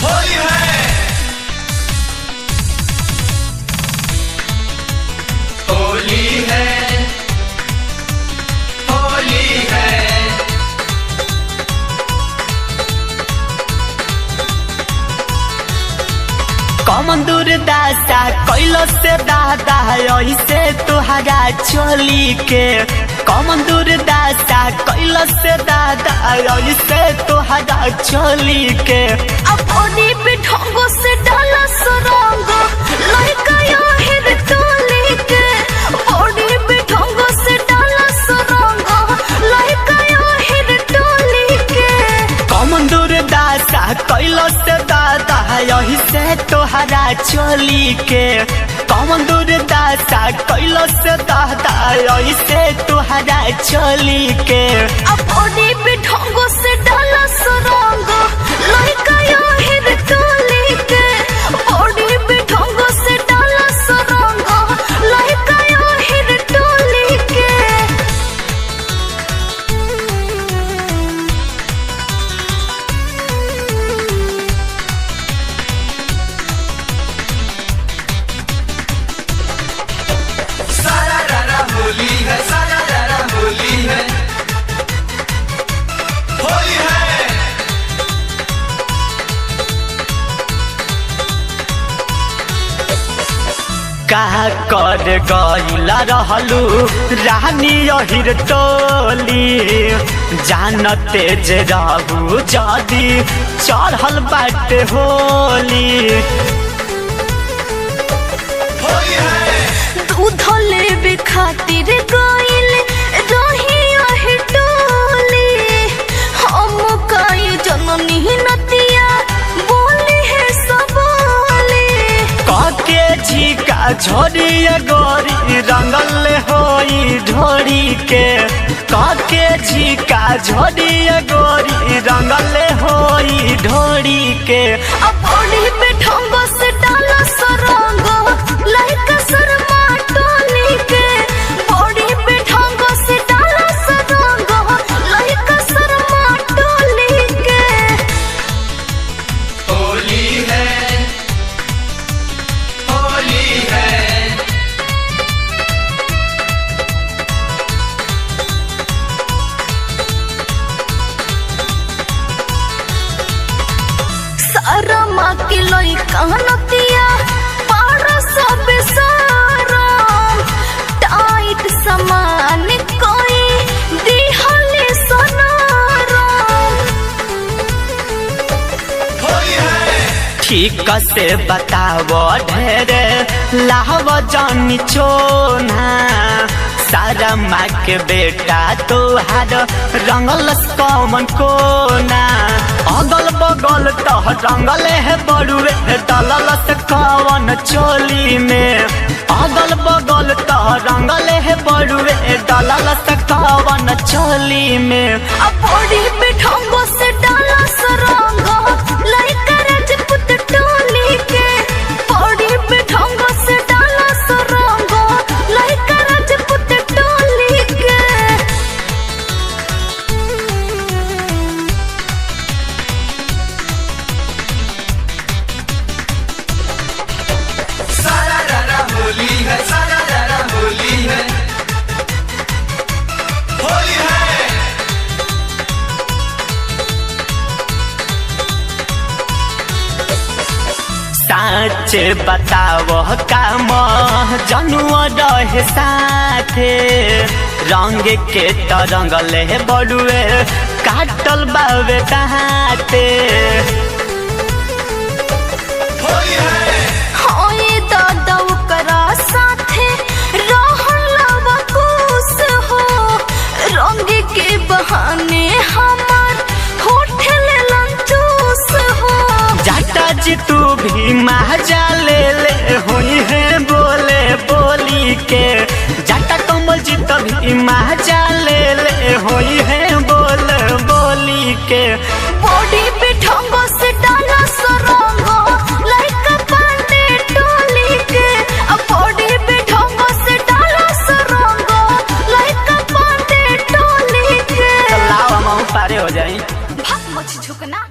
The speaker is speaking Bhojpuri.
होली है, होली है, होली है। कमन दूर दासा कैलो से दादा ऐसे तुहरा चोली के। कमन दूर दासा कैलो से दादा ऐसे तुहरा चोली के। अब ओनी पे ढंगो से डाला सरंग लइका याहिर टोली के। ओनी पे ढंगो से डाला सरंग लइका याहिर टोली के। कमन दूर दासा कैलो से दादा ऐसे तुहरा चोली के। कमन दूर दासा कैलो से दादा ऐसे तुहरा चोली के। अब ओनी पे ढंगो से डाला सरंग लइका याहिर टोली के। ओनी पे ढंगो से डाला सरंग लइका याहिर टोली के। सारा रारा होली है, सारा रारा होली है, होली है। का कर गईला रहलू रानी अहिर टोली। जानते जे रहू जदी चढ़ल बाटे होली। होली है, दूध लेबे खातिर गइल रही आहे टोली। हम कई जननी नतिया बोली है सबोली। काके झिका झोरिया गोरी रंगल होई ढोरी के। काके झिका झोरिया गोरी रंगल होई ढोरी के। अब ओढ़ी पे ढंगो से डाला सरंग लइका शर्मा टोली के। ओढ़ी पे ढंगो से डाला सरंग लइका शर्मा टोली के। होली है, होली है। सारा माँ के लइका नतिया पारा सब सारा। टाइट समान कोई दिहले सनाराम। होली है, ठीक से बताओ ढेरे लाहव जानी चोना। सारा माँ के बेटा तोहार रंगल कौन कोना। अगल बगल तो रंगल है बड़ुए डलल कौन चोली में। अगल बगल तो रंगल है बड़ुए डलल कौन चोली में। अब ओढ़ी पे ढंगो से डाला सरंग लइका राजपूत टोली के। ओढ़ी पे ढंगो से डाला सरंग लइका राजपूत टोली के। सारा रारा होली है, सारा रारा होली है, होली है। साच बताओ काम जनुआ रहे साथे। रंग के तरंगल है बड़ुए काटल बावे दाते। होली है, होए दादा ओकरा साथे रहल खुश हो। रंग के बहाने हमार होठे ले लंचूस हो। जाटा जी तू भी महाजा ले हुई है बोले बोली के। जाटा कमल जी तभी महाजा ले हुई है बोल बोली के। बॉडी पे ढंगो से डाला सरंग लइका पांडे टोली के। अब बॉडी पे ढंगो से डाला सरंग लइका पांडे टोली के। लाओ हम पारे हो जाए। भाग मच झुकना।